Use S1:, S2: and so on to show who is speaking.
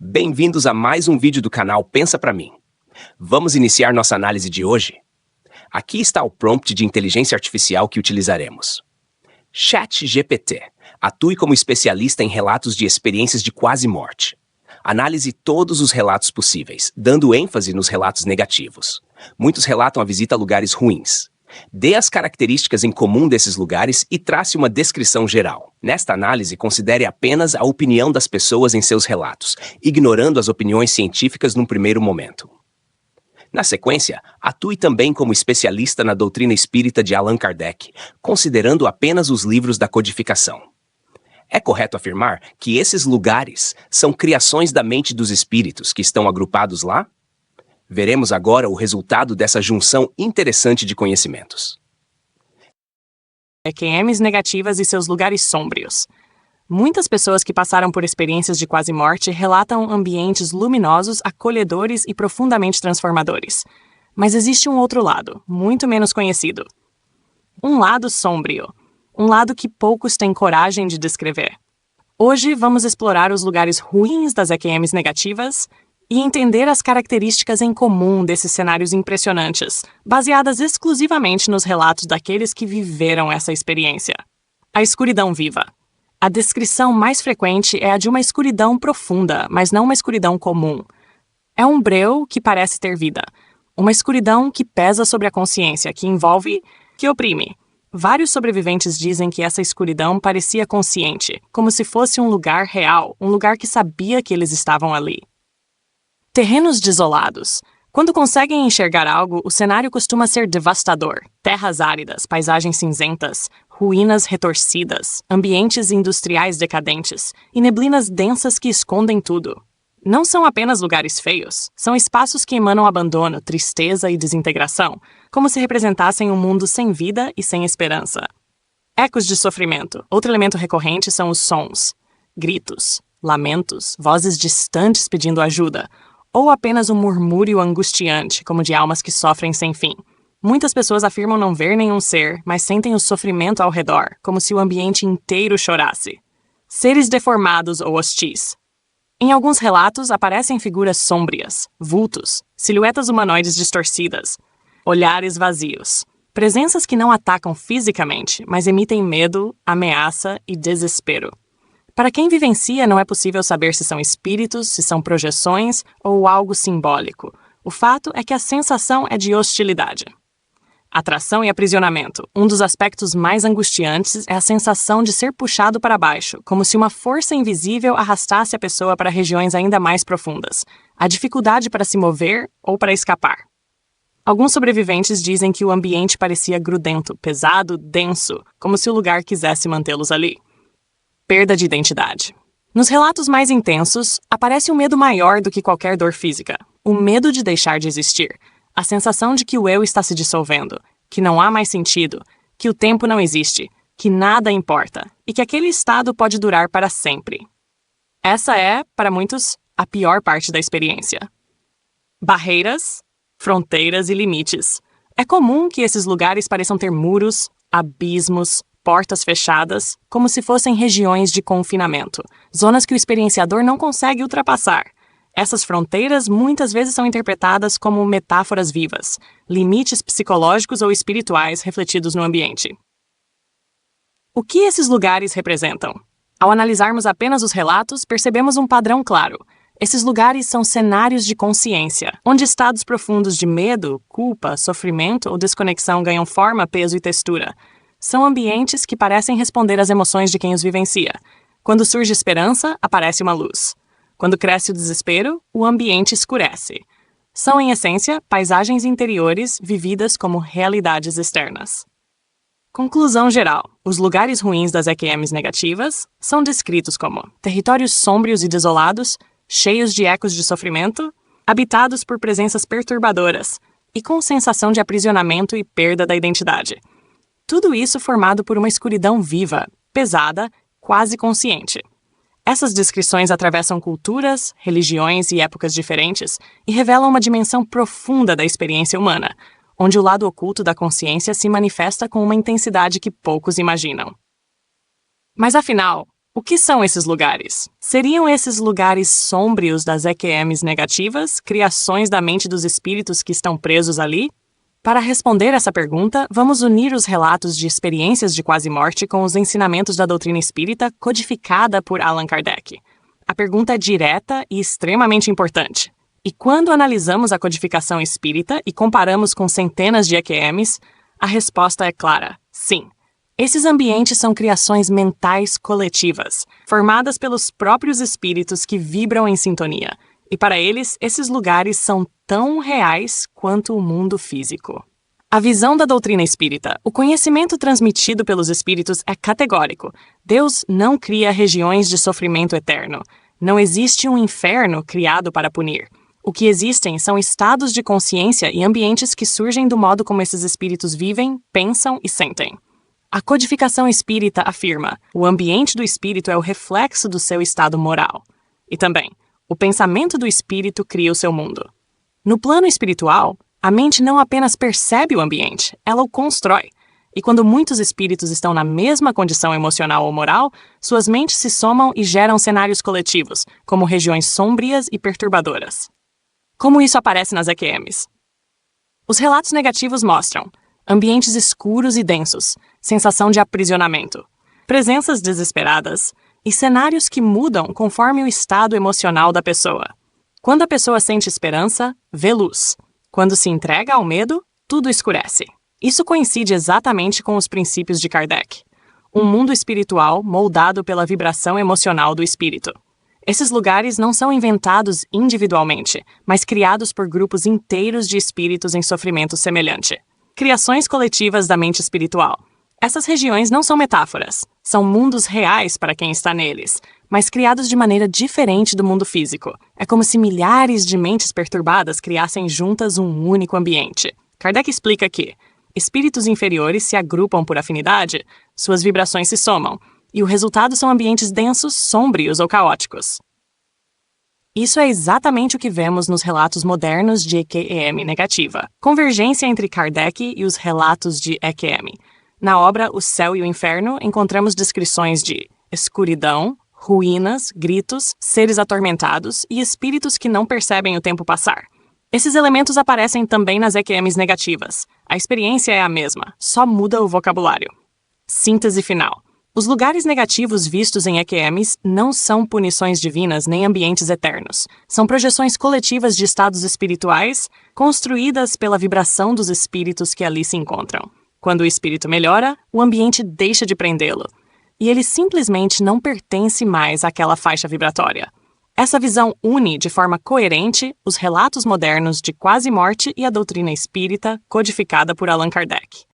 S1: Bem-vindos a mais um vídeo do canal Pensa Pra Mim. Vamos iniciar nossa análise de hoje? Aqui está o prompt de inteligência artificial que utilizaremos. ChatGPT. Atue como especialista em relatos de experiências de quase morte. Analise todos os relatos possíveis, dando ênfase nos relatos negativos. Muitos relatam a visita a lugares ruins. Dê as características em comum desses lugares e trace uma descrição geral. Nesta análise, considere apenas a opinião das pessoas em seus relatos, ignorando as opiniões científicas num primeiro momento. Na sequência, atue também como especialista na doutrina espírita de Allan Kardec, considerando apenas os livros da codificação. É correto afirmar que esses lugares são criações da mente dos espíritos que estão agrupados lá? Veremos agora o resultado dessa junção interessante de conhecimentos.
S2: EQMs negativas e seus lugares sômbrios. Muitas pessoas que passaram por experiências de quase morte relatam ambientes luminosos, acolhedores e profundamente transformadores. Mas existe um outro lado, muito menos conhecido. Um lado sombrio. Um lado que poucos têm coragem de descrever. Hoje vamos explorar os lugares ruins das EQMs negativas e entender as características em comum desses cenários impressionantes, baseadas exclusivamente nos relatos daqueles que viveram essa experiência. A escuridão viva. A descrição mais frequente é a de uma escuridão profunda, mas não uma escuridão comum. É um breu que parece ter vida. Uma escuridão que pesa sobre a consciência, que envolve, que oprime. Vários sobreviventes dizem que essa escuridão parecia consciente, como se fosse um lugar real, um lugar que sabia que eles estavam ali. Terrenos desolados. Quando conseguem enxergar algo, o cenário costuma ser devastador. Terras áridas, paisagens cinzentas, ruínas retorcidas, ambientes industriais decadentes e neblinas densas que escondem tudo. Não são apenas lugares feios, são espaços que emanam abandono, tristeza e desintegração, como se representassem um mundo sem vida e sem esperança. Ecos de sofrimento. Outro elemento recorrente são os sons. Gritos, lamentos, vozes distantes pedindo ajuda, ou apenas um murmúrio angustiante, como de almas que sofrem sem fim. Muitas pessoas afirmam não ver nenhum ser, mas sentem o sofrimento ao redor, como se o ambiente inteiro chorasse. Seres deformados ou hostis. Em alguns relatos, aparecem figuras sômbrias, vultos, silhuetas humanoides distorcidas, olhares vazios. Presenças que não atacam fisicamente, mas emitem medo, ameaça e desespero. Para quem vivencia, não é possível saber se são espíritos, se são projeções ou algo simbólico. O fato é que a sensação é de hostilidade. Atração e aprisionamento. Um dos aspectos mais angustiantes é a sensação de ser puxado para baixo, como se uma força invisível arrastasse a pessoa para regiões ainda mais profundas. A dificuldade para se mover ou para escapar. Alguns sobreviventes dizem que o ambiente parecia grudento, pesado, denso, como se o lugar quisesse mantê-los ali. Perda de identidade. Nos relatos mais intensos, aparece um medo maior do que qualquer dor física. O medo de deixar de existir. A sensação de que o eu está se dissolvendo, que não há mais sentido, que o tempo não existe, que nada importa e que aquele estado pode durar para sempre. Essa é, para muitos, a pior parte da experiência. Barreiras, fronteiras e limites. É comum que esses lugares pareçam ter muros, abismos, portas fechadas, como se fossem regiões de confinamento, zonas que o experienciador não consegue ultrapassar. Essas fronteiras muitas vezes são interpretadas como metáforas vivas, limites psicológicos ou espirituais refletidos no ambiente. O que esses lugares representam? Ao analisarmos apenas os relatos, percebemos um padrão claro. Esses lugares são cenários de consciência, onde estados profundos de medo, culpa, sofrimento ou desconexão ganham forma, peso e textura. São ambientes que parecem responder às emoções de quem os vivencia. Quando surge esperança, aparece uma luz. Quando cresce o desespero, o ambiente escurece. São, em essência, paisagens interiores vividas como realidades externas. Conclusão geral. Os lugares ruins das EQMs negativas são descritos como territórios sômbrios e desolados, cheios de ecos de sofrimento, habitados por presenças perturbadoras e com sensação de aprisionamento e perda da identidade. Tudo isso formado por uma escuridão viva, pesada, quase consciente. Essas descrições atravessam culturas, religiões e épocas diferentes e revelam uma dimensão profunda da experiência humana, onde o lado oculto da consciência se manifesta com uma intensidade que poucos imaginam. Mas afinal, O que são esses lugares? Seriam esses lugares sômbrios das EQMs negativas, criações da mente dos espíritos que estão presos ali? Para responder essa pergunta, vamos unir os relatos de experiências de quase-morte com os ensinamentos da doutrina espírita codificada por Allan Kardec. A pergunta é direta e extremamente importante. E quando analisamos a codificação espírita e comparamos com centenas de EQMs, a resposta é clara: sim. Esses ambientes são criações mentais coletivas, formadas pelos próprios espíritos que vibram em sintonia. E para eles, esses lugares são tão reais quanto o mundo físico. A visão da doutrina espírita, o conhecimento transmitido pelos espíritos é categórico. Deus não cria regiões de sofrimento eterno. Não existe um inferno criado para punir. O que existem são estados de consciência e ambientes que surgem do modo como esses espíritos vivem, pensam e sentem. A codificação espírita afirma: o ambiente do espírito é o reflexo do seu estado moral. E também, o pensamento do espírito cria o seu mundo. No plano espiritual, a mente não apenas percebe o ambiente, ela o constrói. E quando muitos espíritos estão na mesma condição emocional ou moral, suas mentes se somam e geram cenários coletivos, como regiões sombrias e perturbadoras. Como isso aparece nas EQMs? Os relatos negativos mostram ambientes escuros e densos, sensação de aprisionamento, presenças desesperadas e cenários que mudam conforme o estado emocional da pessoa. Quando a pessoa sente esperança, vê luz. Quando se entrega ao medo, tudo escurece. Isso coincide exatamente com os princípios de Kardec. Um mundo espiritual moldado pela vibração emocional do espírito. Esses lugares não são inventados individualmente, mas criados por grupos inteiros de espíritos em sofrimento semelhante. Criações coletivas da mente espiritual. Essas regiões não são metáforas, são mundos reais para quem está neles, mas criados de maneira diferente do mundo físico. É como se milhares de mentes perturbadas criassem juntas um único ambiente. Kardec explica que espíritos inferiores se agrupam por afinidade, suas vibrações se somam, e o resultado são ambientes densos, sombrios ou caóticos. Isso é exatamente o que vemos nos relatos modernos de EQM negativa. Convergência entre Kardec e os relatos de EQM. Na obra O Céu e o Inferno, encontramos descrições de escuridão, ruínas, gritos, seres atormentados e espíritos que não percebem o tempo passar. Esses elementos aparecem também nas EQMs negativas. A experiência é a mesma, só muda o vocabulário. Síntese final. Os lugares negativos vistos em EQMs não são punições divinas nem ambientes eternos. São projeções coletivas de estados espirituais construídas pela vibração dos espíritos que ali se encontram. Quando o espírito melhora, o ambiente deixa de prendê-lo, e ele simplesmente não pertence mais àquela faixa vibratória. Essa visão une de forma coerente os relatos modernos de quase-morte e a doutrina espírita codificada por Allan Kardec.